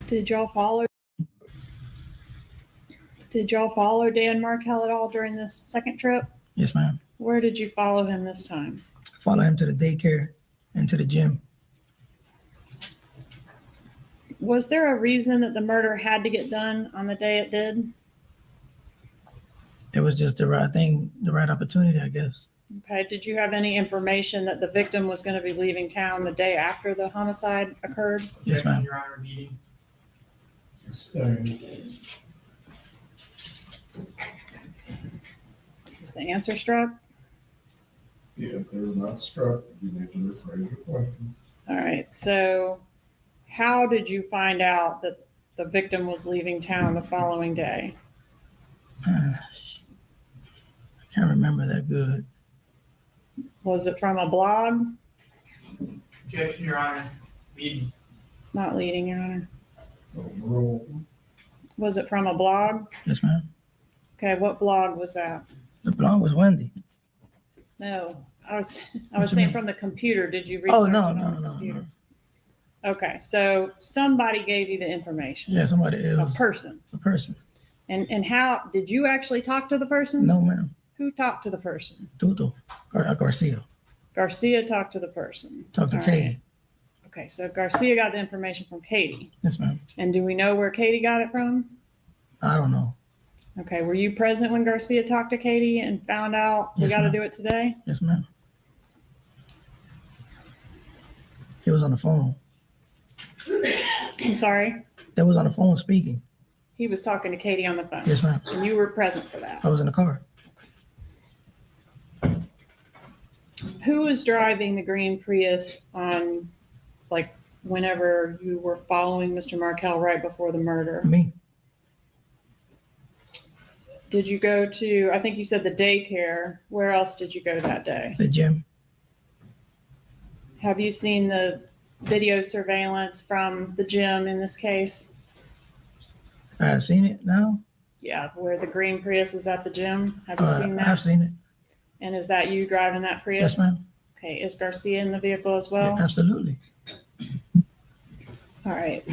Did y'all follow Dan Markel at all during this second trip? Yes, ma'am. Where did you follow him this time? Follow him to the daycare and to the gym. Was there a reason that the murder had to get done on the day it did? It was just the right thing, the right opportunity, I guess. Okay. Did you have any information that the victim was going to be leaving town the day after the homicide occurred? Yes, ma'am. Your Honor, meeting. Is the answer struck? The answer is not struck. You need to rephrase your question. All right. So how did you find out that the victim was leaving town the following day? I can't remember that good. Was it from a blog? Objection, Your Honor. Meeting. It's not leading, Your Honor. Rule. Was it from a blog? Yes, ma'am. Okay, what blog was that? The blonde was Wendy. No, I was What you saying mean? from the computer. Did you research Oh, it no, on no, the no, computer? no. Okay, so somebody gave you the information. Yeah, somebody, it A was person. a person. And how did you actually talk to the person? No, ma'am. Who talked to the person? Tuto. Garcia. Garcia talked to the person. Talked to All Katie. right. Okay, so Garcia got the information from Katie. Yes, ma'am. And do we know where Katie got it from? I don't know. Okay, were you present when Garcia talked to Katie and found out we Yes, got to ma'am. do it today? Yes, ma'am. He was on the phone. I'm sorry. They was on the phone speaking. He was talking to Katie on the phone. Yes, ma'am. And you were present for that. I was in the car. Who was driving the green Prius on, like, whenever you were following Mr. Markel right before the murder? Me. Did you go to, I think you said the daycare. Where else did you go that day? The gym. Have you seen the video surveillance from the gym in this case? If I have seen it now, Yeah, where the green Prius is at the gym. Have you seen that? I've seen it. And is that you driving that Prius? Yes, ma'am. Okay, is Garcia in the vehicle as well? Yeah, absolutely. All right.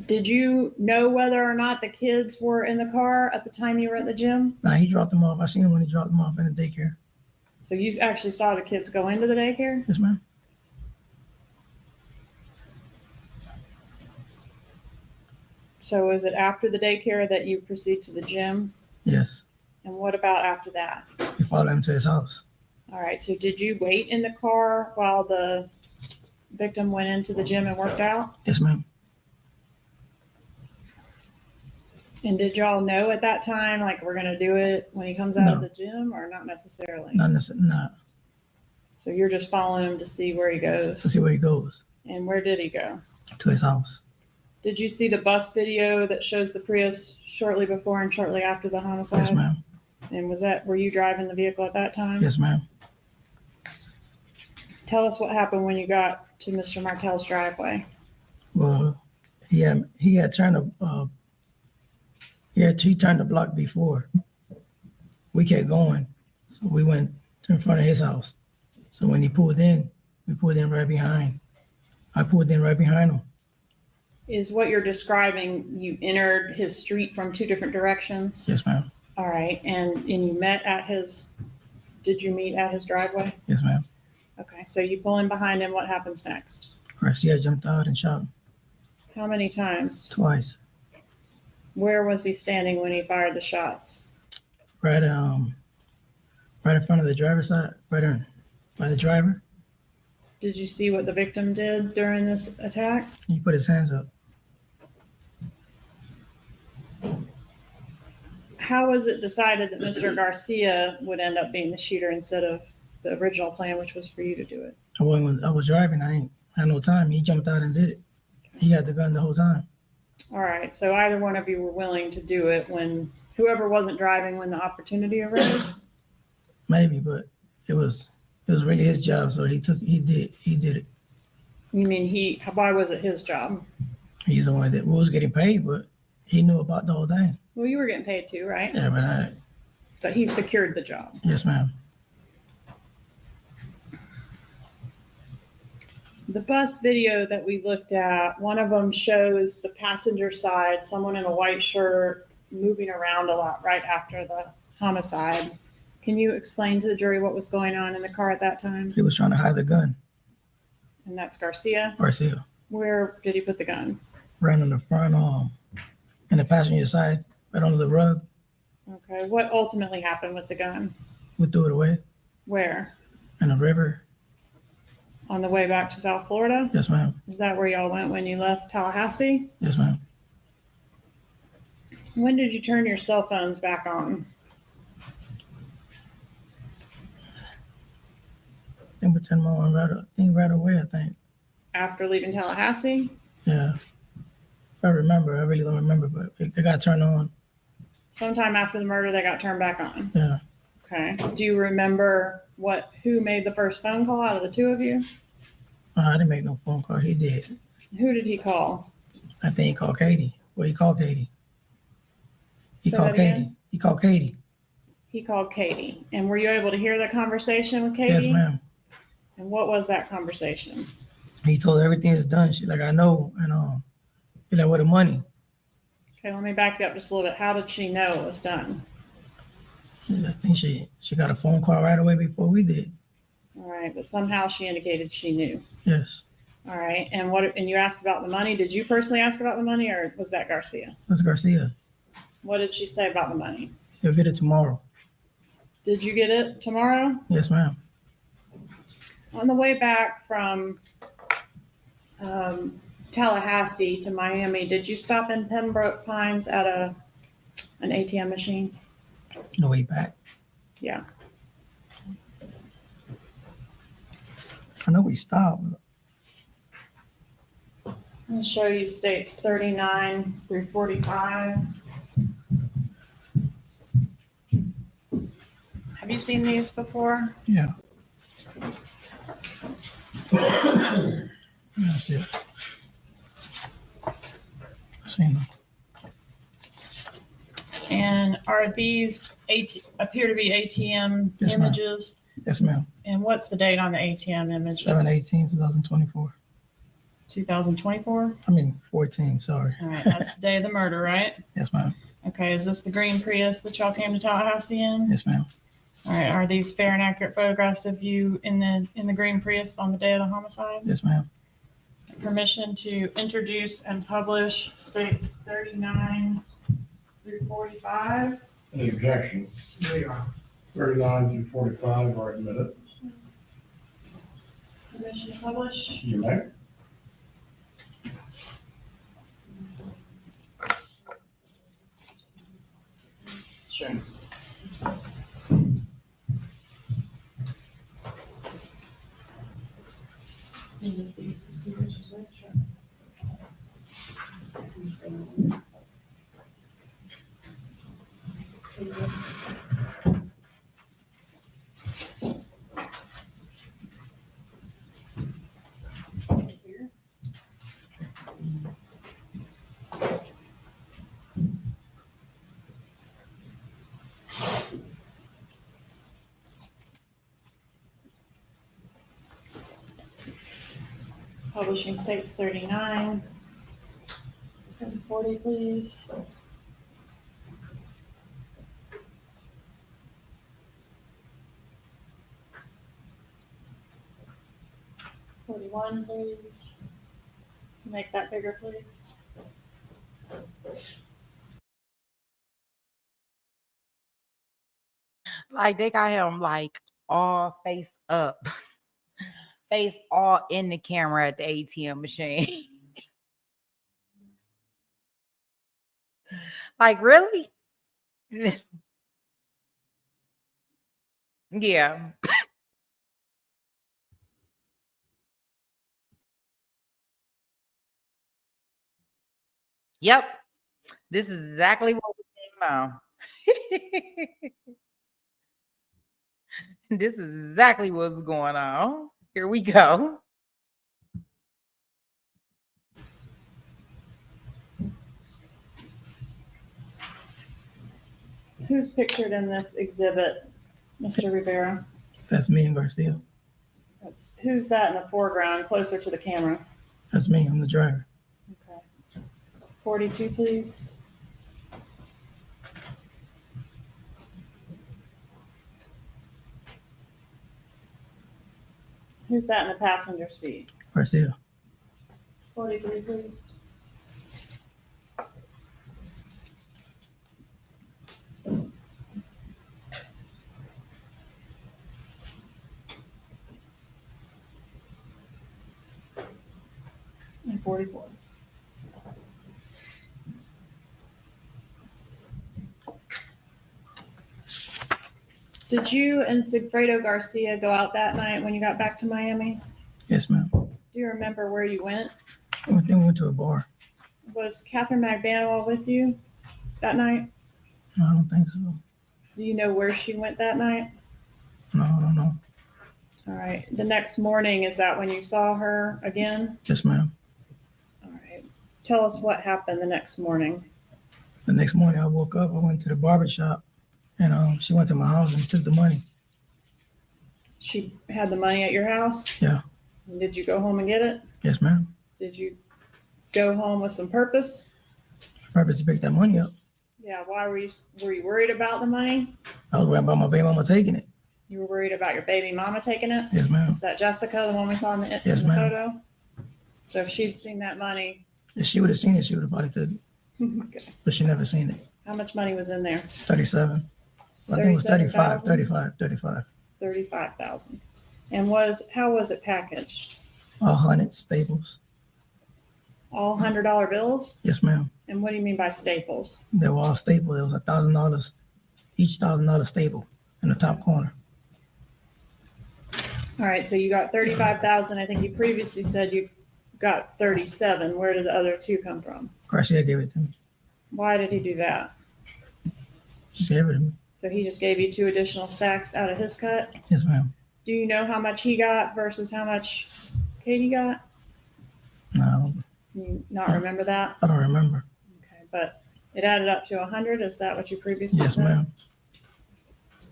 Did you know whether or not the kids were in the car at the time you were at the gym? Now he dropped them off. I seen him when he dropped them off in the daycare. So you actually saw the kids go into the daycare? Yes, ma'am. So is it after the daycare that you proceed to the gym? Yes. And what about after that? We followed him to his house. All right, so did you wait in the car while the victim went into the gym and worked out? Yes, ma'am. And did y'all know at that time, like, we're gonna do it when he comes out of No. the gym, or not necessarily? Not necessarily. Nah. So you're just following him to see where he To goes. see where he goes. And where did he go? To his house. Did you see the bus video that shows the Prius shortly before and shortly after the homicide? Yes, ma'am. And were you driving the vehicle at that time? Yes, ma'am. Tell us what happened when you got to Mr. Markel's driveway. Well, he had turned he turned the block before. We kept going, so we went in front of his house. So when he pulled in, we pulled in right behind. I pulled in right behind him. Is what you're describing, you entered his street from two different directions? Yes, ma'am. All right, and you met at did you meet at his driveway? Yes, ma'am. Okay, so you pull in behind him, what happens next? Garcia jumped out and shot him How many times? twice. Where was he standing when he fired the shots? Right in front of the driver's side, by the driver. Did you see what the victim did during this attack? He put his hands up. How was it decided that Mr. Garcia would end up being the shooter instead of the original plan, which was for you to do it? I was driving. I ain't had no time. He jumped out and did it. He had the gun the whole time. All right, so either one of you were willing to do it when whoever wasn't driving when the opportunity arose? Maybe, but it was really his job. So he did it. You mean why was it his job? He's the one that was getting paid, but he knew about the whole thing. Well, you were getting paid too, right? Yeah, But he secured the job. yes, ma'am. The bus video that we looked at, one of them shows the passenger side, someone in a white shirt moving around a lot right after the homicide. Can you explain to the jury what was going on in the car at that time? He was trying to hide the gun. And that's Garcia. Garcia Where did he put the gun? ran on the front in the passenger side, right under the rug. Okay. What ultimately happened with the gun? We threw it away Where? in the river. On the way back to South Florida? Yes, ma'am. Is that where y'all went when you left Tallahassee? Yes, ma'am. When did you turn your cell phones back on? I think we turned them on right away, I think. After leaving Tallahassee? Yeah. If I remember, I really don't remember, but it got turned on. Sometime after the murder, they got turned back on. Yeah. Okay. Do you remember who made the first phone call out of the two of you? I didn't make no phone call. He did. Who did he call? I think he called Katie. Well, he called Katie. He Say called that Katie. again? He called Katie. He called Katie. And were you able to hear the conversation with Katie? Yes, ma'am. And what was that conversation? He told her everything is done. She's like, I know. And he's like, where the money? Okay, let me back you up just a little bit. How did she know it was done? I think she got a phone call right away before we did. All right, but somehow she indicated she knew. Yes. All right, and you asked about the money. Did you personally ask about the money, or was that Garcia? That's Garcia. What did she say about the money? He'll get it tomorrow. Did you get it tomorrow? Yes, ma'am. On the way back from Tallahassee to Miami, did you stop in Pembroke Pines at an ATM machine? No way back. Yeah. I know we stopped. I'm going to show you states 39 through 45. Have you seen these before? Yeah. That's it. I seen them. And are these appear to be ATM Yes, ma'am. images? Yes, ma'am. And what's the date on the ATM images? 7/18/2024. 2024? I mean 14. Sorry. All right, that's the day of the murder, right? Yes, ma'am. Okay, is this the green Prius that y'all came to Tallahassee in? Yes, ma'am. All right, are these fair and accurate photographs of you in the green Prius on the day of the homicide? Yes, ma'am. Permission to introduce and publish states 39 through 45. Any objection? 39 through 45 are admitted. Permission to publish. You may. Sure. Publishing states 39 and 40, please. $41, please. Make that bigger, please. Like they got him like all face up, face all in the camera at the ATM machine. Like really? Yeah. Yep. This is exactly what we're doing now. This is exactly what's going on. Here we go. Who's pictured in this exhibit, Mr. Rivera? That's me and Garcia. Who's that in the foreground, closer to the camera? That's me. I'm the driver. Okay. 42, please. Who's that in the passenger seat? Garcia. 43, please. And 44. Did you and Sigfredo Garcia go out that night when you got back to Miami? Yes, ma'am. Do you remember where you went? Then we went to a bar. Was Katherine Magbanua with you that night? No, I don't think so. Do you know where she went that night? No, I don't know. All right. The next morning, is that when you saw her again? Yes, ma'am. All right. Tell us what happened the next morning. The next morning I woke up, I went to the barber shop, and she went to my house and took the money. She had the money at your house? Yeah. And did you go home and get it? Yes, ma'am. Did you go home with some purpose? Purpose to pick that money up. Yeah. Why were you worried about the money? I was worried about my baby mama taking it. You were worried about your baby mama taking it? Yes, ma'am. Is that Jessica, the one we saw in the, Yes, in the ma'am. photo? So if she'd seen that money, If she would have seen it, she would have probably took it, okay. but she never seen it. How much money was in there? 37. I think it was 35, 37,000? 35. 35,000. And how was it packaged? All 100 staples. All $100 bills? Yes, ma'am. And what do you mean by staples? They were all stapled. It was $1,000, each $1,000 staple in the top corner. All right, so you got 35,000. I think you previously said you got 37. Where did the other two come from? Garcia gave it to me. Why did he do that? She gave it to me. So he just gave you 2 additional stacks out of his cut? Yes, ma'am. Do you know how much he got versus how much Katie got? No, You not remember that? I don't remember. Okay, but it added up to 100. Is that what you previously Yes, said?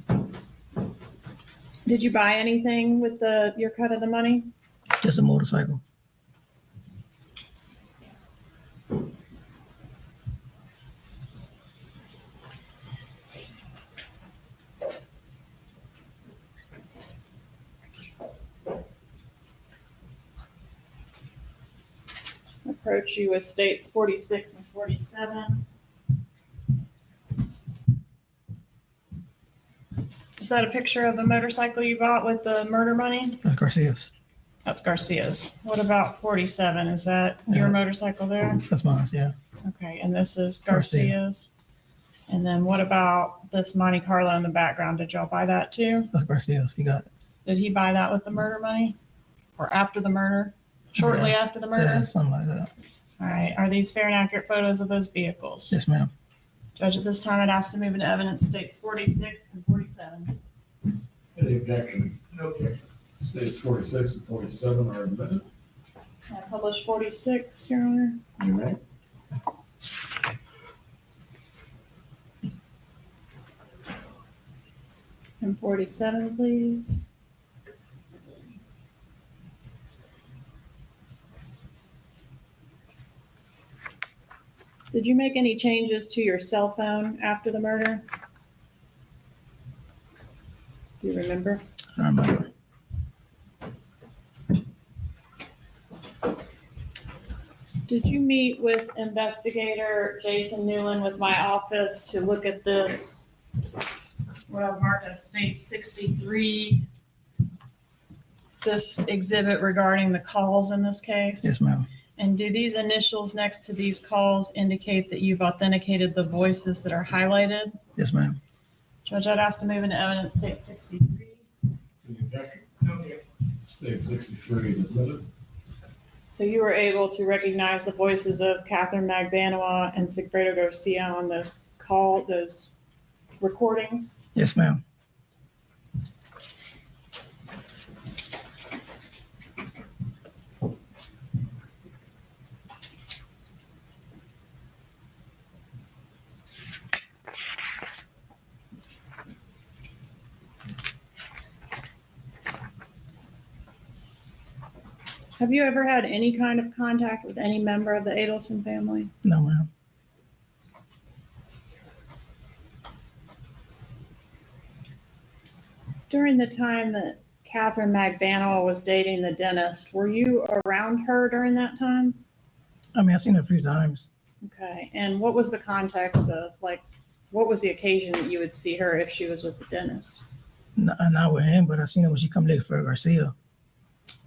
ma'am. Did you buy anything with your cut of the money? Just a motorcycle. Approach you with states 46 and 47. Is that a picture of the motorcycle you bought with the murder money? That's Garcia's. That's Garcia's. What about 47? Is that your Yeah. motorcycle there? That's mine, yeah. Okay, and this is Garcia. Garcia's. And then what about this Monte Carlo in the background? Did y'all buy that too? That's Garcia's. He got it. Did he buy that with the murder money? Or after the murder? Shortly Yeah. after the murder? Yeah, something like that. All right. Are these fair and accurate photos of those vehicles? Yes, ma'am. Judge, at this time, I'd ask to move into evidence states 46 and 47. Any objection? No objection. States 46 and 47 are admitted. I published 46, Your Honor. You may. And 47, please. Did you make any changes to your cell phone after the murder? Do you remember? I remember. Did you meet with investigator Jason Newland with my office to look at this, what I've marked as state 63, this exhibit regarding the calls in this case? Yes, ma'am. And do these initials next to these calls indicate that you've authenticated the voices that are highlighted? Yes, ma'am. Judge, I'd ask to move into evidence state 63. Any objection? No objection. State 63 is admitted. So you were able to recognize the voices of Katherine Magbanua and Sigfredo Garcia on those recordings? Yes, ma'am. Have you ever had any kind of contact with any member of the Adelson family? No, ma'am. During the time that Katherine Magbanua was dating the dentist, were you around her during that time? I mean, I've seen her a few times. Okay, and what was the context of, like, what was the occasion that you would see her if she was with the dentist? Not with him, but I've seen her when she come late for Garcia.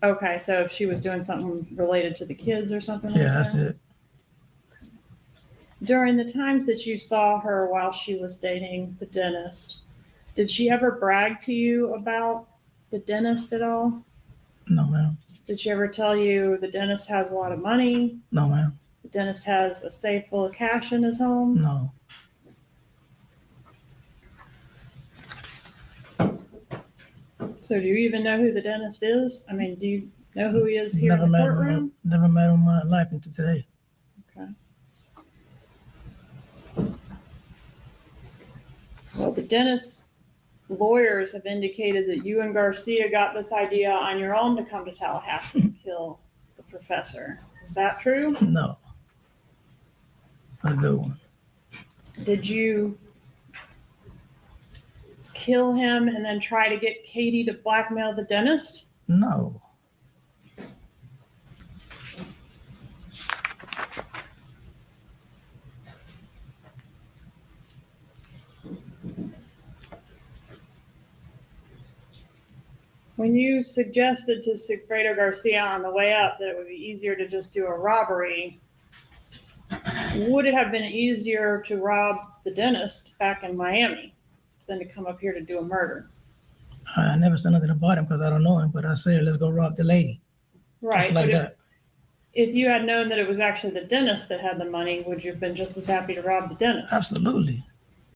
Okay, so if she was doing something related to the kids or something like that? Yeah, that's it. During the times that you saw her while she was dating the dentist, did she ever brag to you about the dentist at all? No, ma'am. Did she ever tell you the dentist has a lot of money? No, ma'am. The dentist has a safe full of cash in his home? No. So do you even know who the dentist is? I mean, do you know who he is here Never in the met courtroom? him. Never met him in my life until today. Okay. Well, the dentist's lawyers have indicated that you and Garcia got this idea on your own to come to Tallahassee and kill the professor. Is that true? No. A good one. Did you kill him and then try to get Katie to blackmail the dentist? No. When you suggested to Sigfredo Garcia on the way up that it would be easier to just do a robbery, would it have been easier to rob the dentist back in Miami than to come up here to do a murder? I never said nothing about him because I don't know him, but I said, let's go rob the lady. Right. Just like but that. if you had known that it was actually the dentist that had the money, would you have been just as happy to rob the dentist? Absolutely.